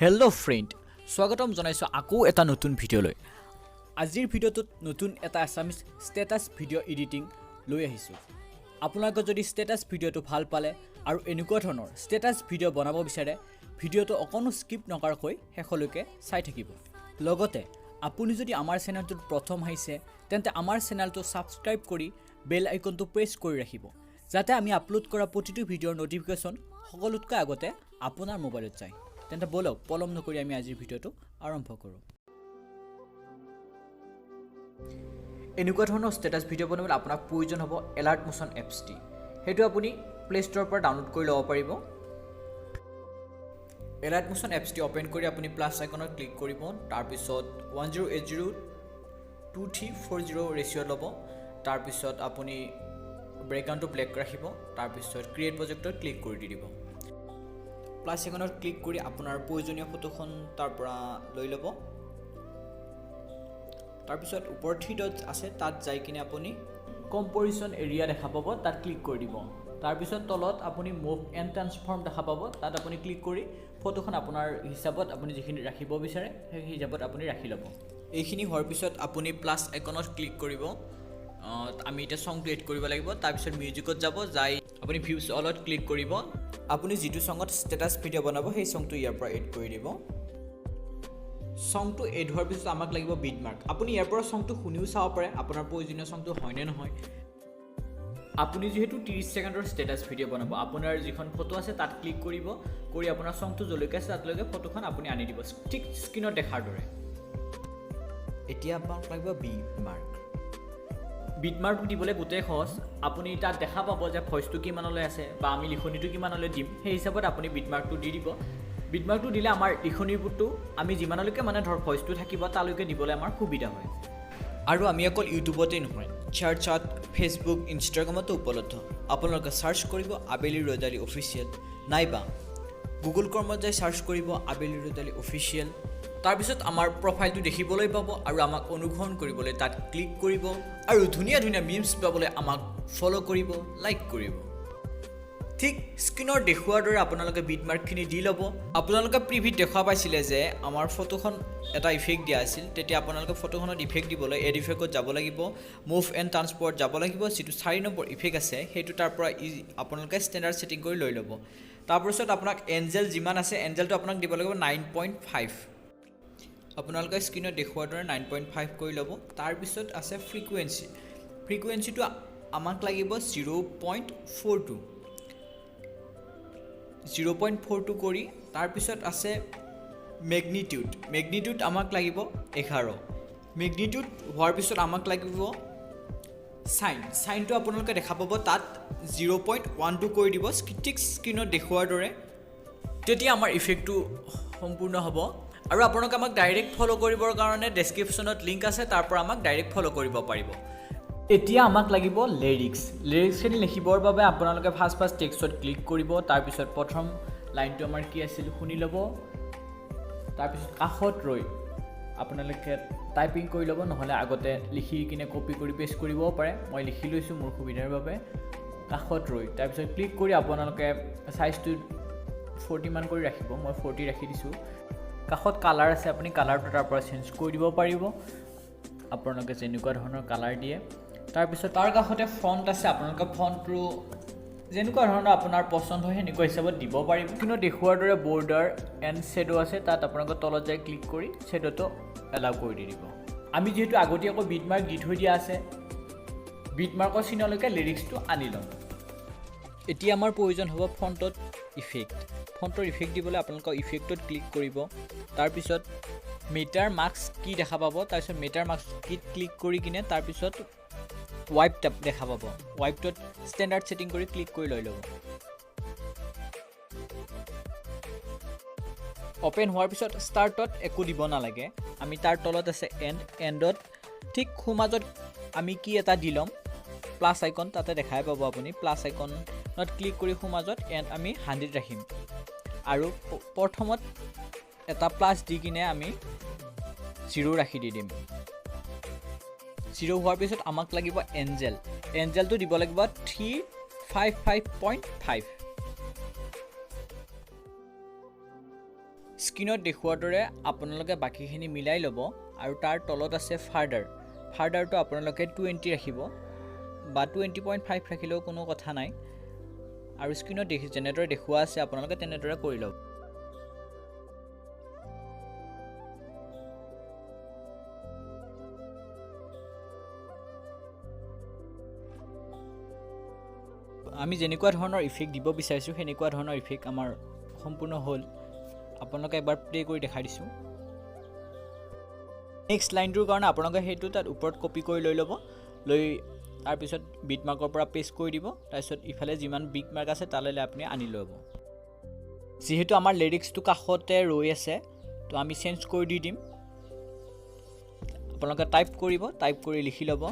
Hello' friend, স্বাগতম জনাইছোঁ আকৌ এটা নতুন ভিডিঅ'লৈ। আজিৰ ভিডিঅ'টোত নতুন এটা আছামিজ ষ্টেটাছ ভিডিঅ' এডিটিং লৈ আহিছোঁ। আপোনালোকে যদি ষ্টেটাছ ভিডিঅ'টো ভাল পালে আৰু এনেকুৱা ধৰণৰ ষ্টেটাছ ভিডিঅ' বনাব বিচাৰে, ভিডিঅ'টো অকণো স্কিপ নকৰাকৈ শেষলৈকে চাই থাকিব। লগতে আপুনি যদি আমাৰ চেনেলটোত প্ৰথম আহিছে, তেন্তে আমাৰ চেনেলটো ছাবস্ক্ৰাইব কৰি বেল আইকনটো প্ৰেছ কৰি ৰাখিব, যাতে আমি আপলোড কৰা প্ৰতিটো ভিডিঅ'ৰ ন'টিফিকেশ্যন সকলোতকৈ আগতে আপোনাৰ মোবাইলত যায়। তেন্তে বলক পলম নকৰি আমি আজিৰ ভিডিঅ'টো আৰম্ভ কৰোঁ। এনেকুৱা ধৰণৰ ষ্টেটাছ ভিডিঅ' বনাবলৈ আপোনাক প্ৰয়োজন হ'ব এলাৰ্ট মোশ্যন এপছটি। সেইটো আপুনি প্লে ষ্ট'ৰৰ পৰা ডাউনলোড কৰি ল'ব পাৰিব। এলাৰ্ট মোশ্যন এপছটি অ'পেন কৰি আপুনি প্লাছ আইকনত ক্লিক কৰিব। তাৰপিছত 1080/2340 ৰেচিঅ'ত ল'ব। তাৰপিছত আপুনি বেকগ্ৰাউণ্ডটো ব্লেক ৰাখিব। তাৰপিছত ক্ৰিয়েট প্ৰজেক্টত ক্লিক কৰি দি দিব। প্লাছ আইকনত ক্লিক কৰি আপোনাৰ প্ৰয়োজনীয় ফটোখন তাৰ পৰা লৈ ল'ব। তাৰপিছত ওপৰত 3 ডট আছে, তাত যাই কিনে আপুনি কম্প'জিশ্যন এৰিয়া দেখা পাব, তাত ক্লিক কৰি দিব। তাৰপিছত তলত আপুনি মুভ এণ্ড ট্ৰান্সফৰ্ম দেখা পাব, তাত আপুনি ক্লিক কৰি ফটোখন আপোনাৰ হিচাপত আপুনি যিখিনি ৰাখিব বিচাৰে সেই হিচাপত আপুনি ৰাখি ল'ব। এইখিনি হোৱাৰ পিছত আপুনি প্লাছ আইকনত ক্লিক কৰিব। আমি এতিয়া ছংটো এড কৰিব লাগিব। তাৰপিছত মিউজিকত যাব, যাই আপুনি ভিউজ অলত ক্লিক কৰিব। আপুনি যিটো ছঙত ষ্টেটাছ ভিডিঅ' বনাব সেই ছংটো ইয়াৰ পৰা এড কৰি দিব। ছংটো এড হোৱাৰ পিছত আমাক লাগিব বিট মাৰ্ক। আপুনি ইয়াৰ পৰা ছংটো শুনিও চাব পাৰে আপোনাৰ প্ৰয়োজনীয় ছংটো হয়নে নহয়। আপুনি যিহেতু 30 ছেকেণ্ডৰ ষ্টেটাছ ভিডিঅ' বনাব, আপোনাৰ যিখন ফটো আছে তাত ক্লিক কৰিব, কৰি আপোনাৰ ছংটো যলৈকে আছে তাতলৈকে ফটোখন আপুনি আনি দিব, ঠিক স্ক্ৰীণত দেখাৰ দৰে। এতিয়া আপোনাক লাগিব বিট মাৰ্ক। বিট মাৰ্কটো দিবলৈ গোটেই সহজ। আপুনি তাত দেখা পাব যে ভইচটো কিমানলৈ আছে বা আমি লিখনিটো কিমানলৈ দিম, সেই হিচাপত আপুনি বিট মাৰ্কটো দি দিব। বিট মাৰ্কটো দিলে আমাৰ লিখনিবোৰটো আমি যিমানলৈকে ভইচটো থাকিব তালৈকে দিবলৈ আমাৰ সুবিধা হয়। আৰু আমি অকল ইউটিউবতেই নহয়, চাৰ্চত, ফেচবুক, ইনষ্টাগ্ৰামতো উপলব্ধ। আপোনালোকে চাৰ্চ কৰিব আবেলি ৰ'দালি অফিচিয়েল, নাইবা গুগল ক্ৰমত যাই চাৰ্চ কৰিব আবেলি ৰ'দালি অফিচিয়েল। তাৰপিছত আমাৰ প্ৰফাইলটো দেখিবলৈ পাব আৰু আমাক অনুসৰণ কৰিবলৈ তাত ক্লিক কৰিব, আৰু ধুনীয়া ধুনীয়া মিমছ পাবলৈ আমাক ফ'ল' কৰিব, লাইক কৰিব। ঠিক স্ক্ৰীণৰ দেখুওৱাৰ দৰে আপোনালোকে বিট মাৰ্কখিনি দি ল'ব। আপোনালোকে প্ৰিভিত দেখুওৱা পাইছিলে যে আমাৰ ফটোখন এটা ইফেক্ট দিয়া আছিল, তেতিয়া আপোনালোকে ফটোখনত ইফেক্ট দিবলৈ এড ইফেক্টত যাব লাগিব, মুভ এণ্ড ট্ৰান্সপৰ্ট যাব লাগিব। যিটো 4 নম্বৰ ইফেক্ট আছে সেইটো তাৰ পৰা আপোনালোকে ষ্টেণ্ডাৰ্ড ছেটিং কৰি লৈ ল'ব। তাৰপিছত আপোনাক এঞ্জেল যিমান আছে, এঞ্জেলটো আপোনাক দিব লাগিব 9.5। আপোনালোকে স্ক্ৰীণত দেখুওৱাৰ দৰে 9.5 কৰি ল'ব। তাৰপিছত আছে ফ্ৰিকুৱেঞ্চি। ফ্ৰিকুৱেঞ্চিটো আমাক লাগিব 0.42। 0.42 কৰি তাৰপিছত আছে মেগনিটিউড। মেগনিটিউড আমাক লাগিব 11। মেগনিটিউড হোৱাৰ পিছত আমাক লাগিব চাইন। চাইনটো আপোনালোকে দেখা পাব তাত 0.12 কৰি দিব, ঠিক স্ক্ৰীণত দেখুওৱাৰ দৰে। তেতিয়া আমাৰ ইফেক্টটো সম্পূৰ্ণ হ'ব। আৰু আপোনালোকে আমাক ডাইৰেক্ট ফ'ল' কৰিবৰ কাৰণে ডেছক্ৰিপশ্যনত লিংক আছে, তাৰ পৰা আমাক ডাইৰেক্ট ফ'ল' কৰিব পাৰিব। এতিয়া আমাক লাগিব লিৰিক্স। লিৰিক্সখিনি লিখিবৰ বাবে আপোনালোকে ফাৰ্ষ্ট টেক্সটত ক্লিক কৰিব। তাৰপিছত প্ৰথম লাইনটো আমাৰ কি আছিল শুনি ল'ব। তাৰপিছত কাষত ৰৈ আপোনালোকে টাইপিং কৰি ল'ব, নহ'লে আগতে লিখি কিনে কপি কৰি পেষ্ট কৰিবও পাৰে। মই লিখি লৈছোঁ মোৰ সুবিধাৰ বাবে। কাষত ৰৈ তাৰপিছত ক্লিক কৰি আপোনালোকে চাইজটো 40 মান কৰি ৰাখিব। মই 40 ৰাখি দিছোঁ। কাষত কালাৰ আছে, আপুনি কালাৰটো তাৰ পৰা চেঞ্জ কৰি দিব পাৰিব, আপোনালোকে যেনেকুৱা ধৰণৰ কালাৰ দিয়ে। তাৰপিছত তাৰ কাষতে ফণ্ট আছে, আপোনালোকে ফণ্টটো যেনেকুৱা ধৰণৰ আপোনাৰ পচন্দ হয় সেনেকুৱা হিচাপত দিব পাৰিব। কিন্তু দেখুওৱাৰ দৰে বৰ্ডাৰ এণ্ড শ্বেডো আছে, তাত আপোনালোকে তলত যাই ক্লিক কৰি শ্বেডোটো এলাউ কৰি দি দিব। আমি যিহেতু আগতীয়াকৈ বিট মাৰ্ক দি থৈ দিয়া আছে, বিট মাৰ্কৰ চিনলৈকে লিৰিক্সটো আনি ল'ম। এতিয়া আমাৰ প্ৰয়োজন হ'ব ফণ্টত ইফেক্ট। ফণ্টৰ ইফেক্ট দিবলৈ আপোনালোকৰ ইফেক্টত ক্লিক কৰিব। তাৰপিছত মেটাৰ মাৰ্কছ কি দেখা পাব, তাৰপিছত মেটাৰ মাৰ্কছ কিত ক্লিক কৰি কিনে তাৰপিছত ৱাইপ টেপ দেখা পাব। ৱাইপটোত ষ্টেণ্ডাৰ্ড ছেটিং কৰি ক্লিক কৰি লৈ ল'ব। অ'পেন হোৱাৰ পিছত ষ্টাৰ্টত একো দিব নালাগে, আমি তাৰ তলত আছে এণ্ড। এণ্ডত ঠিক সোঁমাজত আমি কি এটা দি ল'ম, প্লাছ আইকন তাতে দেখাই পাব আপুনি। প্লাছ আইকনত ক্লিক কৰি সোঁমাজত এণ্ড আমি 100 ৰাখিম, আৰু প্ৰথমত এটা প্লাছ দি কিনে আমি 0 ৰাখি দি দিম। 0 হোৱাৰ পিছত আমাক লাগিব এঞ্জেল। এঞ্জেলটো দিব লাগিব 355.5। স্ক্ৰীনত দেখুৱাৰ দৰে আপোনালোকে বাকীখিনি মিলাই ল'ব আৰু তাৰ তলত আছে ফাৰ্ডাৰটো আপোনালোকে 20 ৰাখিব বা 20.5 ৰাখিলেও কোনো কথা নাই আৰু স্ক্ৰীনত যেনেদৰে দেখুওৱা আছে আপোনালোকে তেনেদৰে কৰি ল'ব আমি যেনেকুৱা ধৰণৰ ইফেক্ট দিব বিচাৰিছোঁ সেনেকুৱা ধৰণৰ ইফেক্ট আমাৰ সম্পূৰ্ণ হ'ল আপোনালোকে এবাৰ প্লে কৰি দেখাই দিছোঁ নেক্সট লাইনটোৰ কাৰণে আপোনালোকে সেইটো তাত ওপৰত কপি কৰি লৈ ল'ব লৈ তাৰপিছত বিট মাৰ্কৰ পৰা পেষ্ট কৰি দিব তাৰপিছত ইফালে যিমান বিট মাৰ্ক আছে তালৈ আপুনি আনি ল'ব যিহেতু আমাৰ লিৰিক্সটো কাষতে ৰৈ আছে তো আমি চেঞ্জ কৰি দি দিম আপোনালোকে টাইপ কৰি লিখি ল'ব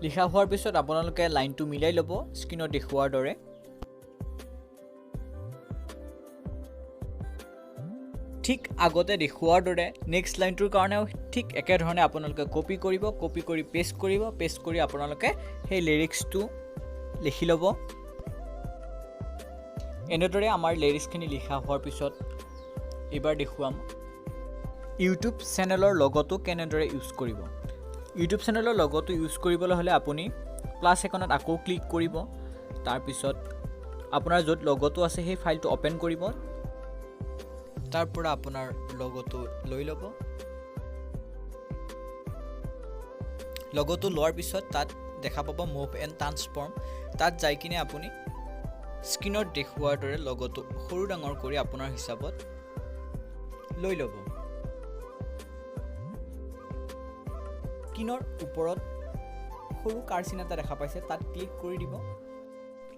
লিখা হোৱাৰ পিছত আপোনালোকে লাইনটো মিলাই ল'ব স্ক্ৰীনত দেখুওৱাৰ দৰে ঠিক আগতে দেখুওৱাৰ দৰে নেক্সট লাইনটোৰ কাৰণেও ঠিক একেধৰণে আপোনালোকে কপি কৰি পেষ্ট কৰি আপোনালোকে সেই লিৰিক্সটো লিখি ল'ব এনেদৰে আমাৰ লিৰিক্সখিনি লিখা হোৱাৰ পিছত এবাৰ দেখুৱাম ইউটিউব চেনেলৰ লগতো কেনেদৰে ইউজ কৰিব ইউটিউব চেনেলৰ লগতো ইউজ কৰিবলৈ হ'লে আপুনি প্লাছ আইকনত আকৌ ক্লিক কৰিব তাৰপিছত আপোনাৰ য'ত লগতো আছে সেই ফাইলটো অপেন কৰিব তাৰ পৰা আপোনাৰ লগতো লৈ ল'ব লগতো লোৱাৰ পিছত তাত দেখা পাব মুভ এণ্ড ট্ৰান্সফৰ্ম তাত যাই কিনে আপুনি স্ক্ৰীনত দেখুওৱাৰ দৰে লগতো সৰু ডাঙৰ কৰি আপোনাৰ হিচাপত লৈ ল'ব স্ক্ৰীনৰ ওপৰত সৰু কাৰ্চিন এটা দেখা পাইছে তাত ক্লিক কৰি দিব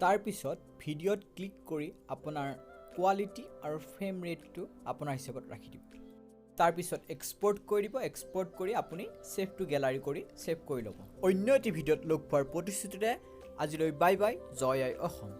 তাৰপিছত ভিডিঅ'ত ক্লিক কৰি আপোনাৰ কোৱালিটি আৰু ফ্ৰেম ৰেটটো আপোনাৰ হিচাপত ৰাখি দিব তাৰপিছত এক্সপৰ্ট কৰি আপুনি সেভ টু গেলাৰী কৰি সেভ কৰি ল'ব অন্য এটি ভিডিঅ'ত লগ পোৱাৰ প্ৰতিশ্ৰুতিৰে আজিলৈ বাই জয় আই অসম